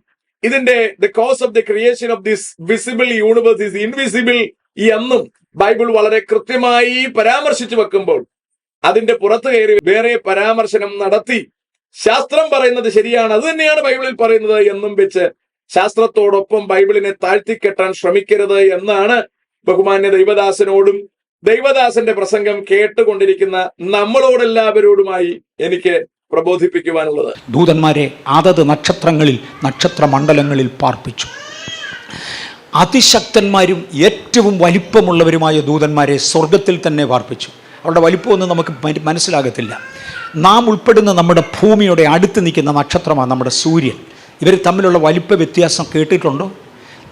ഇതിന്റെ the cause of the creation of this visible universe is invisible എന്നും ബൈബിൾ വളരെ കൃത്യമായി പരാമർശിച്ചു വെക്കുമ്പോൾ അതിന്റെ പുറത്ത് കയറി വേറെ പരാമർശനം നടത്തി ശാസ്ത്രം പറയുന്നത് ശരിയാണ്, അത് തന്നെയാണ് ബൈബിളിൽ പറയുന്നത് എന്നും വെച്ച് ശാസ്ത്രത്തോടൊപ്പം ബൈബിളിനെ താഴ്ത്തിക്കെട്ടാൻ ശ്രമിക്കരുത് എന്നാണ് ബഹുമാന്യ ദൈവദാസനോടും ദൈവദാസന്റെ പ്രസംഗം കേട്ടുകൊണ്ടിരിക്കുന്ന നമ്മളോടെല്ലാവരോടുമായി എനിക്ക് പ്രബോധിപ്പിക്കുവാനുള്ളത്. ദൂതന്മാരെ അതത് നക്ഷത്രങ്ങളിൽ, നക്ഷത്രമണ്ഡലങ്ങളിൽ പാർപ്പിച്ചു. അതിശക്തന്മാരും ഏറ്റവും വലിപ്പമുള്ളവരുമായ ദൂതന്മാരെ സ്വർഗത്തിൽ തന്നെ പാർപ്പിച്ചു. അവരുടെ വലിപ്പമൊന്നും നമുക്ക് മനസ്സിലാകത്തില്ല. നാം ഉൾപ്പെടുന്ന നമ്മുടെ ഭൂമിയുടെ അടുത്ത് നിൽക്കുന്ന നക്ഷത്രമാണ് നമ്മുടെ സൂര്യൻ. ഇവർ തമ്മിലുള്ള വലിപ്പ വ്യത്യാസം കേട്ടിട്ടുണ്ടോ?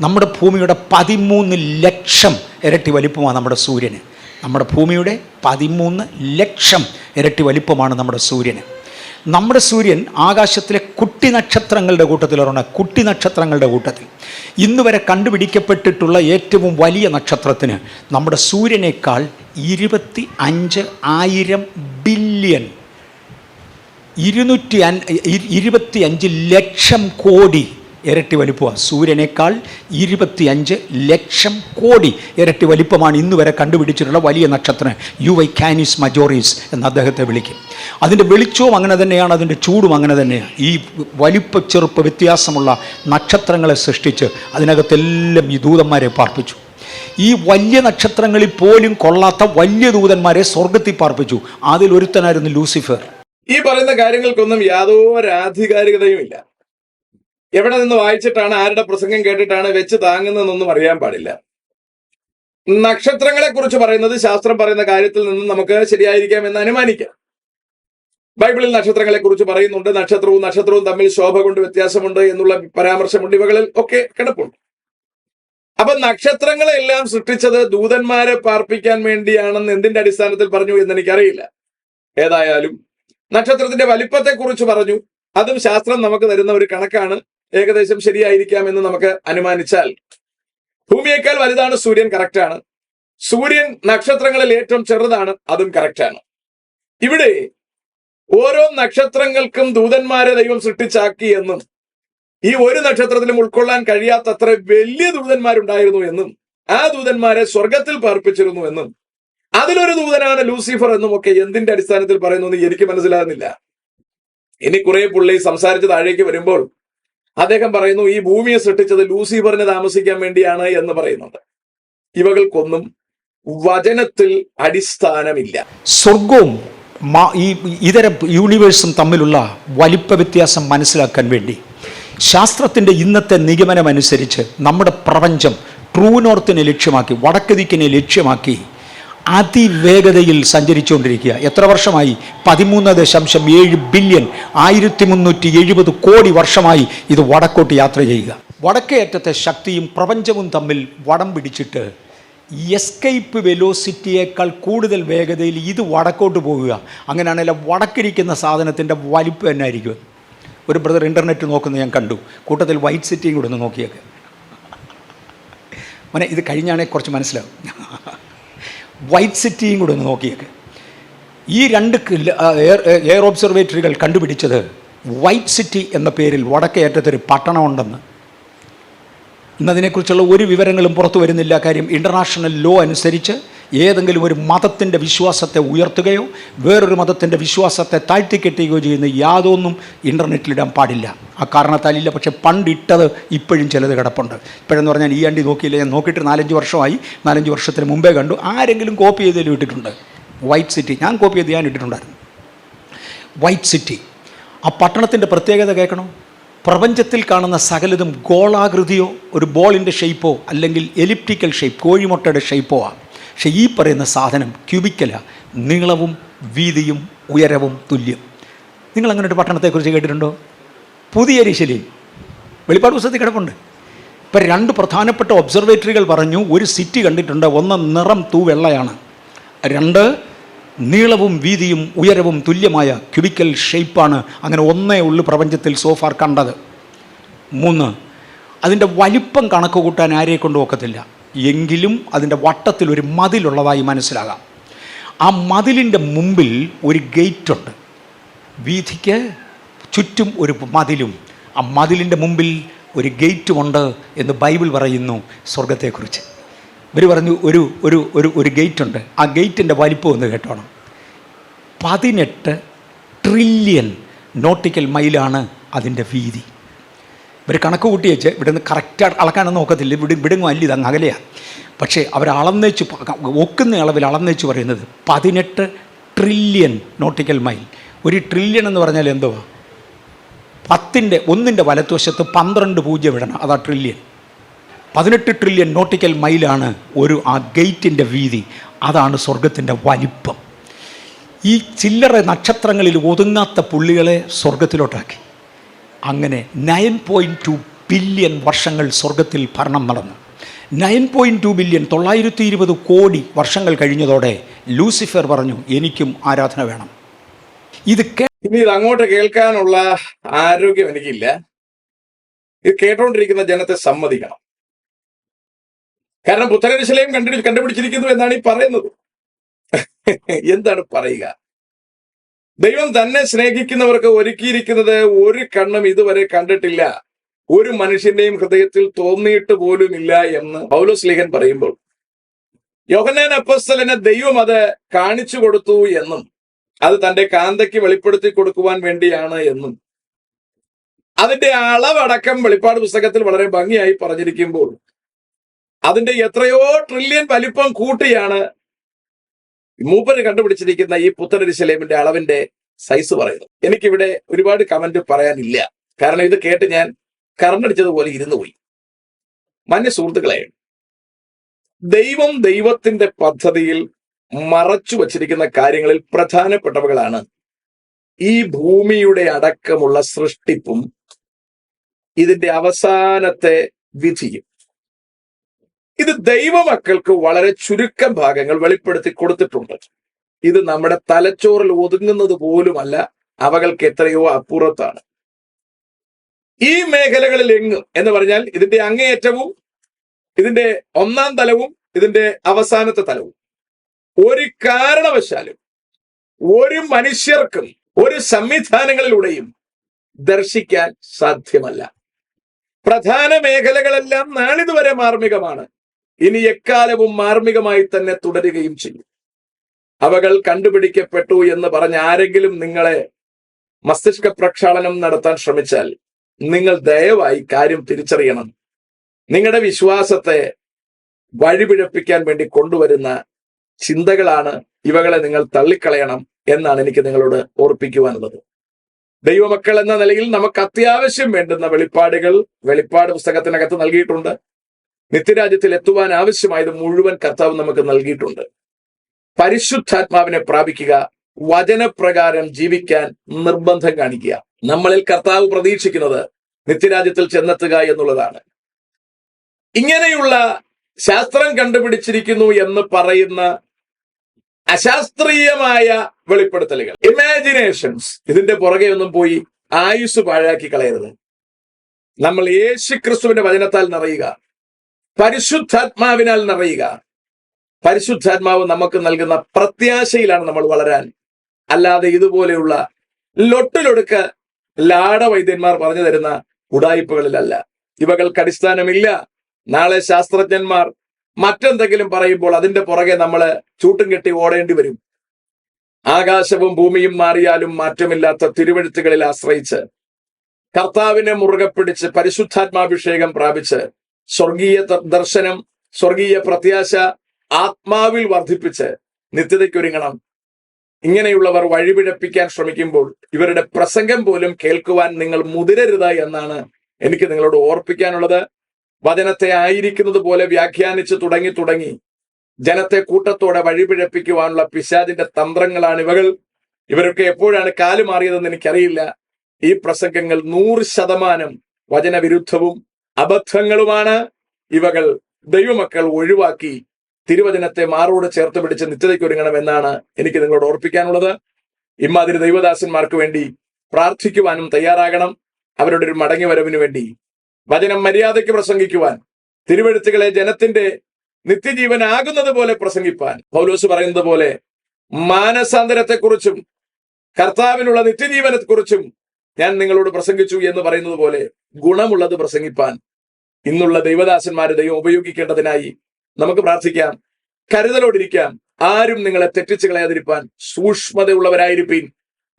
നമ്മുടെ ഭൂമിയുടെ 13 ലക്ഷം ഇരട്ടി വലിപ്പമാണ് നമ്മുടെ സൂര്യന്. നമ്മുടെ ഭൂമിയുടെ 13 ലക്ഷം ഇരട്ടി വലിപ്പമാണ് നമ്മുടെ സൂര്യന്. നമ്മുടെ സൂര്യൻ ആകാശത്തിലെ കുട്ടി നക്ഷത്രങ്ങളുടെ കൂട്ടത്തിൽ ഒരെണ്ണം. കുട്ടി നക്ഷത്രങ്ങളുടെ കൂട്ടത്തിൽ ഇന്ന് വരെ കണ്ടുപിടിക്കപ്പെട്ടിട്ടുള്ള ഏറ്റവും വലിയ നക്ഷത്രത്തിന് നമ്മുടെ സൂര്യനേക്കാൾ 25,000 ബില്യൺ 225 ലക്ഷം കോടി ഇരട്ടി വലിപ്പമാണ്. സൂര്യനേക്കാൾ 25 ലക്ഷം കോടി ഇരട്ടി വലിപ്പമാണ് ഇന്ന് വരെ കണ്ടുപിടിച്ചിട്ടുള്ള വലിയ നക്ഷത്രം. യുവൈ കാനിസ് മജോറിസ് എന്ന് അദ്ദേഹത്തെ വിളിക്കും. അതിൻ്റെ വെളിച്ചവും അങ്ങനെ തന്നെയാണ്, അതിൻ്റെ ചൂടും അങ്ങനെ തന്നെയാണ്. ഈ വലിപ്പ ചെറുപ്പ വ്യത്യാസമുള്ള നക്ഷത്രങ്ങളെ സൃഷ്ടിച്ച് അതിനകത്തെല്ലാം ഈ ദൂതന്മാരെ പാർപ്പിച്ചു. ഈ വലിയ നക്ഷത്രങ്ങളിൽ പോലും കൊള്ളാത്ത വലിയ ദൂതന്മാരെ സ്വർഗത്തിൽ പാർപ്പിച്ചു. അതിലൊരുത്തനായിരുന്നു ലൂസിഫർ. ഈ പറയുന്ന കാര്യങ്ങൾക്കൊന്നും യാതൊരു ആധികാരികതയും ഇല്ല. എവിടെ നിന്ന് വായിച്ചിട്ടാണ്, ആരുടെ പ്രസംഗം കേട്ടിട്ടാണ് വെച്ച് താങ്ങുന്നതെന്നൊന്നും അറിയാൻ പാടില്ല. നക്ഷത്രങ്ങളെ കുറിച്ച് പറയുന്നത് ശാസ്ത്രം പറയുന്ന കാര്യത്തിൽ നിന്നും നമുക്ക് ശരിയായിരിക്കാം എന്ന് അനുമാനിക്കാം. ബൈബിളിൽ നക്ഷത്രങ്ങളെ കുറിച്ച് പറയുന്നുണ്ട്. നക്ഷത്രവും തമ്മിൽ ശോഭ കൊണ്ട് വ്യത്യാസമുണ്ട് എന്നുള്ള പരാമർശമുണ്ട്. ഇവകളിൽ ഒക്കെ കിടപ്പുണ്ട്. അപ്പൊ നക്ഷത്രങ്ങളെല്ലാം സൃഷ്ടിച്ചത് ദൂതന്മാരെ പാർപ്പിക്കാൻ വേണ്ടിയാണെന്ന് എന്തിന്റെ അടിസ്ഥാനത്തിൽ പറഞ്ഞു എന്ന് എനിക്കറിയില്ല. ഏതായാലും നക്ഷത്രത്തിന്റെ വലിപ്പത്തെ കുറിച്ച് പറഞ്ഞു. അതും ശാസ്ത്രം നമുക്ക് തരുന്ന ഒരു കണക്കാണ്. ഏകദേശം ശരിയായിരിക്കാം എന്ന് നമുക്ക് അനുമാനിച്ചാൽ ഭൂമിയേക്കാൾ വലുതാണ് സൂര്യൻ, കറക്റ്റാണ്. സൂര്യൻ നക്ഷത്രങ്ങളിൽ ഏറ്റവും ചെറുതാണ്, അതും കറക്റ്റാണ്. ഇവിടെ ഓരോ നക്ഷത്രങ്ങൾക്കും ദൂതന്മാരെ ദൈവം സൃഷ്ടിച്ചാക്കി എന്നും ഈ ഒരു നക്ഷത്രത്തിലും ഉൾക്കൊള്ളാൻ കഴിയാത്തത്ര വലിയ ദൂതന്മാരുണ്ടായിരുന്നു എന്നും ആ ദൂതന്മാരെ സ്വർഗത്തിൽ പാർപ്പിച്ചിരുന്നു എന്നും അതിലൊരു ദൂതനാണ് ലൂസിഫർ എന്നും ഒക്കെ എന്തിന്റെ അടിസ്ഥാനത്തിൽ പറയുന്നു എന്ന് എനിക്ക് മനസ്സിലാകുന്നില്ല. ഇനി കുറെ പുള്ളി സംസാരിച്ച് താഴേക്ക് വരുമ്പോൾ അദ്ദേഹം പറയുന്നു ഈ ഭൂമിയെ സൃഷ്ടിച്ചത് ലൂസിഫറിന് താമസിക്കാൻ വേണ്ടിയാണ് എന്ന് പറയുന്നുണ്ട്. ഇവകൾക്കൊന്നും വചനത്തിൽ അടിസ്ഥാനമില്ല. സ്വർഗവും ഈ ഇതര യൂണിവേഴ്സും തമ്മിലുള്ള വലിപ്പ വ്യത്യാസം മനസ്സിലാക്കാൻ വേണ്ടി ശാസ്ത്രത്തിൻ്റെ ഇന്നത്തെ നിഗമനമനുസരിച്ച് നമ്മുടെ പ്രപഞ്ചം ട്രൂ നോർത്തിനെ ലക്ഷ്യമാക്കി, വടക്ക് ദിക്കിനെ ലക്ഷ്യമാക്കി അതിവേഗതയിൽ സഞ്ചരിച്ചുകൊണ്ടിരിക്കുക. എത്ര വർഷമായി? 13.7 ബില്യൺ 1370 കോടി വർഷമായി ഇത് വടക്കോട്ട് യാത്ര ചെയ്യുക. വടക്കേ അറ്റത്തെ ശക്തിയും പ്രപഞ്ചവും തമ്മിൽ വടം പിടിച്ചിട്ട് എസ്കേപ്പ് വെലോസിറ്റിയേക്കാൾ കൂടുതൽ വേഗതയിൽ ഇത് വടക്കോട്ട് പോകുക. അങ്ങനെയാണെങ്കിൽ വടക്കിരിക്കുന്ന സാധനത്തിൻ്റെ വലിപ്പം എന്നായിരിക്കും? ഒരു ബ്രദർ ഇൻ്റർനെറ്റ് നോക്കുന്നത് ഞാൻ കണ്ടു. കൂട്ടത്തിൽ വൈറ്റ് സിറ്റിയും കൂടെ ഒന്ന് നോക്കിയൊക്കെ മോനെ, ഇത് കഴിഞ്ഞാണെങ്കിൽ കുറച്ച് മനസ്സിലാവും. വൈറ്റ് സിറ്റിയും കൂടെ ഒന്ന് നോക്കിയൊക്കെ. ഈ 2 എയർ ഒബ്സർവേറ്ററികൾ കണ്ടുപിടിച്ചത് വൈറ്റ് സിറ്റി എന്ന പേരിൽ വടക്കേ അറ്റത്തൊരു പട്ടണമുണ്ടെന്ന്. ഇന്നതിനെക്കുറിച്ചുള്ള ഒരു വിവരങ്ങളും പുറത്തു വരുന്നില്ല. കാര്യം ഇൻ്റർനാഷണൽ ലോ അനുസരിച്ച് ഏതെങ്കിലും ഒരു മതത്തിൻ്റെ വിശ്വാസത്തെ ഉയർത്തുകയോ വേറൊരു മതത്തിൻ്റെ വിശ്വാസത്തെ താഴ്ത്തിക്കെട്ടുകയോ ചെയ്യുന്ന യാതൊന്നും ഇൻ്റർനെറ്റിലിടാൻ പാടില്ല. ആ കാരണത്താലില്ല. പക്ഷെ പണ്ടിട്ടത് ഇപ്പോഴും ചിലത് കിടപ്പുണ്ട്. ഇപ്പോഴെന്ന് പറഞ്ഞാൽ ഈ ആണ്ടി നോക്കിയില്ല, ഞാൻ നോക്കിയിട്ട് 4-5 വർഷമായി. 4-5 വർഷത്തിന് മുമ്പേ കണ്ടു. ആരെങ്കിലും കോപ്പി ചെയ്തതിൽ ഇട്ടിട്ടുണ്ട് വൈറ്റ് സിറ്റി. ഞാൻ കോപ്പി ചെയ്ത് ഞാൻ ഇട്ടിട്ടുണ്ടായിരുന്നു വൈറ്റ് സിറ്റി. ആ പട്ടണത്തിൻ്റെ പ്രത്യേകത കേൾക്കണോ? പ്രപഞ്ചത്തിൽ കാണുന്ന സകലതും ഗോളാകൃതിയോ ഒരു ബോളിൻ്റെ ഷേപ്പോ അല്ലെങ്കിൽ എലിപ്റ്റിക്കൽ ഷേപ്പ്, കോഴിമുട്ടയുടെ ഷേപ്പോ ആണ്. പക്ഷേ ഈ പറയുന്ന സാധനം ക്യൂബിക്കലാണ്. നീളവും വീതിയും ഉയരവും തുല്യം. നിങ്ങളങ്ങനെ ഒരു പട്ടണത്തെക്കുറിച്ച് കേട്ടിട്ടുണ്ടോ? പുതിയ യെരൂശലേം വെളിപ്പാട് പുസ്തകത്തിൽ കിടപ്പുണ്ട്. ഇപ്പം 2 പ്രധാനപ്പെട്ട ഒബ്സർവേറ്ററികൾ പറഞ്ഞു ഒരു സിറ്റി കണ്ടിട്ടുണ്ട്. ഒന്ന് നിറം തൂവെള്ളയാണ്, 2, നീളവും വീതിയും ഉയരവും തുല്യമായ ക്യൂബിക്കൽ ഷേപ്പാണ് അങ്ങനെ ഒന്നേ ഉള്ളു പ്രപഞ്ചത്തിൽ സോഫാർ കണ്ടത്. 3, അതിൻ്റെ വലിപ്പം കണക്ക് കൂട്ടാൻ ആരെയെ കൊണ്ടും ഒക്കത്തില്ല, എങ്കിലും അതിൻ്റെ വട്ടത്തിൽ ഒരു മതിലുള്ളതായി മനസ്സിലാകാം. ആ മതിലിൻ്റെ മുമ്പിൽ ഒരു ഗേറ്റുണ്ട്, വീഥിക്ക് ചുറ്റും ഒരു മതിലും, ആ മതിലിൻ്റെ മുമ്പിൽ ഒരു ഗേറ്റുമുണ്ട് എന്ന് ബൈബിൾ പറയുന്നു സ്വർഗത്തെക്കുറിച്ച്. ഇവർ പറഞ്ഞു ഒരു ഒരു ഒരു ഒരു ഗേറ്റുണ്ട്. ആ ഗേറ്റിൻ്റെ വലിപ്പം ഒന്ന് കേട്ടോണം. 18 ട്രില്യൺ നോട്ടിക്കൽ മൈലാണ് അതിൻ്റെ വീതി. ഇവർ കണക്ക് കൂട്ടി വെച്ച് ഇവിടെ നിന്ന് കറക്റ്റായിട്ട് അളക്കാനൊന്നും നോക്കത്തില്ല, ഇവിടെങ്ങും അല്ല, ഇതങ്ങ് അകലെയാണ്. പക്ഷേ അവർ അളന്നേച്ച് ഒക്കുന്ന അളവിൽ അളന്നേച്ച് പറയുന്നത് 18 ട്രില്യൺ നോട്ടിക്കൽ മൈൽ. ഒരു ട്രില്യൺ എന്ന് പറഞ്ഞാൽ എന്തുവാ? 1ൻ്റെ വലത്തുവശത്ത് 12 പൂജ്യം ഇടണം, അതാ ട്രില്യൺ. 18 ട്രില്യൺ നോട്ടിക്കൽ മൈലാണ് ആ ഗേറ്റിൻ്റെ വീതി. അതാണ് സ്വർഗത്തിൻ്റെ വലിപ്പം. ഈ ചില്ലറ നക്ഷത്രങ്ങളിൽ ഒതുങ്ങാത്ത പുള്ളികളെ സ്വർഗത്തിലോട്ടാക്കി. അങ്ങനെ 9.2 ബില്യൺ വർഷങ്ങൾ സ്വർഗത്തിൽ ഭരണം നടന്നു. 9.2 ബില്യൺ 920 കോടി വർഷങ്ങൾ കഴിഞ്ഞതോടെ ലൂസിഫർ പറഞ്ഞു, എനിക്കും ആരാധന വേണം. ഇനി ഇത് അങ്ങോട്ട് കേൾക്കാനുള്ള ആരോഗ്യം എനിക്കില്ല. ഇത് കേട്ടോണ്ടിരിക്കുന്ന ജനത്തെ സമ്മതിക്കണം. കാരണം പുത്തനരിശിലയും കണ്ടുപിടിച്ചിരിക്കുന്നു എന്നാണ് ഈ പറയുന്നത്. എന്താണ് പറയുക? ദൈവം തന്നെ സ്നേഹിക്കുന്നവർക്ക് ഒരുക്കിയിരിക്കുന്നത് ഒരു കണ്ണും ഇതുവരെ കണ്ടിട്ടില്ല, ഒരു മനുഷ്യന്റെയും ഹൃദയത്തിൽ തോന്നിയിട്ട് പോലുമില്ല എന്ന് പൗലോസ് പറയുമ്പോൾ, യോഹന്നാൻ അപ്പോസ്തലന് ദൈവം അത് കാണിച്ചു കൊടുത്തു എന്നും അത് തന്റെ കാന്തയ്ക്ക് വെളിപ്പെടുത്തി കൊടുക്കുവാൻ വേണ്ടിയാണ് എന്നും അതിന്റെ അളവടക്കം വെളിപ്പാട് പുസ്തകത്തിൽ വളരെ ഭംഗിയായി പറഞ്ഞിരിക്കുമ്പോൾ, അതിന്റെ എത്രയോ ട്രില്യൺ വലിപ്പം കൂട്ടിയാണ് മൂപ്പര് കണ്ടുപിടിച്ചിരിക്കുന്ന ഈ പുത്തനരിശലേമിന്റെ അളവിന്റെ സൈസ് പറയുന്നത്. എനിക്കിവിടെ ഒരുപാട് കമന്റ് പറയാനില്ല, കാരണം ഇത് കേട്ട് ഞാൻ കറണ്ടടിച്ചതുപോലെ ഇരുന്നു പോയി. മാന്യ സുഹൃത്തുക്കളെ, ദൈവത്തിന്റെ പദ്ധതിയിൽ മറച്ചു വച്ചിരിക്കുന്ന കാര്യങ്ങളിൽ പ്രധാനപ്പെട്ടവകളാണ് ഈ ഭൂമിയുടെ അടക്കമുള്ള സൃഷ്ടിപ്പും ഇതിന്റെ അവസാനത്തെ വിധിയും. ഇത് ദൈവമക്കൾക്ക് വളരെ ചുരുക്കം ഭാഗങ്ങൾ വെളിപ്പെടുത്തി കൊടുത്തിട്ടുണ്ട്. ഇത് നമ്മുടെ തലച്ചോറിൽ ഒതുങ്ങുന്നത് പോലുമല്ല, അവകൾക്ക് എത്രയോ അപ്പുറത്താണ്. ഈ മേഖലകളിൽ എങ്ങും എന്ന് പറഞ്ഞാൽ ഇതിന്റെ അങ്ങേയറ്റവും ഇതിന്റെ 1ാം തലവും ഇതിന്റെ അവസാനത്തെ തലവും ഒരു കാരണവശാലും ഒരു മനുഷ്യർക്കും ഒരു സംവിധാനങ്ങളിലൂടെയും ദർശിക്കാൻ സാധ്യമല്ല. പ്രധാന മേഖലകളെല്ലാം നാളിതുവരെ മാർമികമാണ്, ഇനി എക്കാലവും മാർമികമായി തന്നെ തുടരുകയും ചെയ്യും. അവകൾ കണ്ടുപിടിക്കപ്പെട്ടു എന്ന് പറഞ്ഞ് ആരെങ്കിലും നിങ്ങളെ മസ്തിഷ്ക പ്രക്ഷാളനം നടത്താൻ ശ്രമിച്ചാൽ നിങ്ങൾ ദയവായി കാര്യം തിരിച്ചറിയണം. നിങ്ങളുടെ വിശ്വാസത്തെ വഴിപിഴപ്പിക്കാൻ വേണ്ടി കൊണ്ടുവരുന്ന ചിന്തകളാണ് ഇവകളെ നിങ്ങൾ തള്ളിക്കളയണം എന്നാണ് എനിക്ക് നിങ്ങളോട് ഓർപ്പിക്കുവാനുള്ളത്. ദൈവമക്കൾ എന്ന നിലയിൽ നമുക്ക് അത്യാവശ്യം വേണ്ടുന്ന വെളിപ്പാട് പുസ്തകത്തിനകത്ത് നൽകിയിട്ടുണ്ട്. നിത്യരാജ്യത്തിൽ എത്തുവാൻ ആവശ്യമായത് മുഴുവൻ കർത്താവ് നമുക്ക് നൽകിയിട്ടുണ്ട്. പരിശുദ്ധാത്മാവിനെ പ്രാപിക്കുക, വചനപ്രകാരം ജീവിക്കാൻ നിർബന്ധം കാണിക്കുക. നമ്മളിൽ കർത്താവ് പ്രതീക്ഷിക്കുന്നത് നിത്യരാജ്യത്തിൽ ചെന്നെത്തുക എന്നുള്ളതാണ്. ഇങ്ങനെയുള്ള ശാസ്ത്രം കണ്ടുപിടിച്ചിരിക്കുന്നു എന്ന് പറയുന്ന അശാസ്ത്രീയമായ വെളിപ്പെടുത്തലുകൾ, ഇമാജിനേഷൻസ്, ഇതിന്റെ പുറകെ ഒന്നും പോയി ആയുസ് പാഴാക്കി കളയരുത്. നമ്മൾ യേശുക്രിസ്തുവിന്റെ വചനത്താൽ നിറയുക, പരിശുദ്ധാത്മാവിനാൽ നിറയുക. പരിശുദ്ധാത്മാവ് നമുക്ക് നൽകുന്ന പ്രത്യാശയിലാണ് നമ്മൾ വളരാൻ, അല്ലാതെ ഇതുപോലെയുള്ള ലൊട്ടിലൊടുക്ക് ലാടവൈദ്യന്മാർ പറഞ്ഞു തരുന്ന ഉടായിപ്പുകളിലല്ല. ഇവകൾക്ക് അടിസ്ഥാനമില്ല. നാളെ ശാസ്ത്രജ്ഞന്മാർ മറ്റെന്തെങ്കിലും പറയുമ്പോൾ അതിന്റെ പുറകെ നമ്മള് ചൂട്ടും കെട്ടി ഓടേണ്ടി വരും. ആകാശവും ഭൂമിയും മാറിയാലും മാറ്റമില്ലാത്ത തിരുവെഴുത്തുകളിൽ ആശ്രയിച്ച് കർത്താവിനെ മുറുകെ പിടിച്ച് പരിശുദ്ധാത്മാഭിഷേകം പ്രാപിച്ച് സ്വർഗീയ ദർശനം, സ്വർഗീയ പ്രത്യാശ ആത്മാവിൽ വർദ്ധിപ്പിച്ച് നിത്യതയ്ക്കൊരുങ്ങണം. ഇങ്ങനെയുള്ളവർ വഴിപിഴപ്പിക്കാൻ ശ്രമിക്കുമ്പോൾ ഇവരുടെ പ്രസംഗം പോലും കേൾക്കുവാൻ നിങ്ങൾ മുതിരരുത് എന്നാണ് എനിക്ക് നിങ്ങളോട് ഓർപ്പിക്കാനുള്ളത്. വചനത്തെ ആയിരിക്കുന്നത് പോലെ വ്യാഖ്യാനിച്ച് തുടങ്ങി ജനത്തെ കൂട്ടത്തോടെ വഴിപിഴപ്പിക്കുവാനുള്ള പിശാചിന്റെ തന്ത്രങ്ങളാണ് ഇവകൾ. ഇവരൊക്കെ എപ്പോഴാണ് കാലുമാറിയതെന്ന് എനിക്കറിയില്ല. ഈ പ്രസംഗങ്ങൾ 100% വചനവിരുദ്ധവും അബദ്ധങ്ങളുമാണ്. ഇവകൾ ദൈവമക്കൾ ഒഴിവാക്കി തിരുവചനത്തെ മാറോട് ചേർത്ത് പിടിച്ച് നിത്യതയ്ക്ക് ഒരുങ്ങണം എന്നാണ് എനിക്ക് നിങ്ങളോട് ഓർപ്പിക്കാനുള്ളത്. ഇമ്മാതിരി ദൈവദാസന്മാർക്ക് വേണ്ടി പ്രാർത്ഥിക്കുവാനും തയ്യാറാകണം. അവരുടെ ഒരു മടങ്ങി വരവിന് വേണ്ടി വചനം മര്യാദയ്ക്ക് പ്രസംഗിക്കുവാൻ, തിരുവെഴുത്തുകളെ ജനത്തിന്റെ നിത്യജീവനാകുന്നത് പോലെ പ്രസംഗിപ്പാൻ, പൗലോസ് പറയുന്നത് പോലെ മാനസാന്തരത്തെക്കുറിച്ചും കർത്താവിനുള്ള നിത്യജീവനത്തെക്കുറിച്ചും ഞാൻ നിങ്ങളോട് പ്രസംഗിച്ചു എന്ന് പറയുന്നത് പോലെ ഗുണമുള്ളത് പ്രസംഗിപ്പാൻ ഇന്നുള്ള ദൈവദാസന്മാരെ ദൈവം ഉപയോഗിക്കേണ്ടതിനായി നമുക്ക് പ്രാർത്ഥിക്കാം. കരുതലോടിരിക്കാം. ആരും നിങ്ങളെ തെറ്റിച്ച് കളയാതിരിപ്പാൻ സൂക്ഷ്മതയുള്ളവരായിരിപ്പീൻ.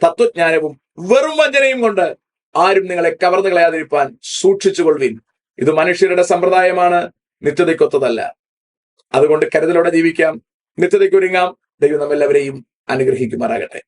തത്വജ്ഞാനവും വെറും വഞ്ചനയും കൊണ്ട് ആരും നിങ്ങളെ കവർന്നു കളയാതിരിപ്പാൻ സൂക്ഷിച്ചുകൊള്ളുവിൻ. ഇത് മനുഷ്യരുടെ സമ്പ്രദായമാണ്, നിത്യതയ്ക്കൊത്തതല്ല. അതുകൊണ്ട് കരുതലോടെ ജീവിക്കാം, നിത്യതയ്ക്കൊരുങ്ങാം. ദൈവം നമ്മെല്ലാവരെയും അനുഗ്രഹിക്കുമാറാകട്ടെ.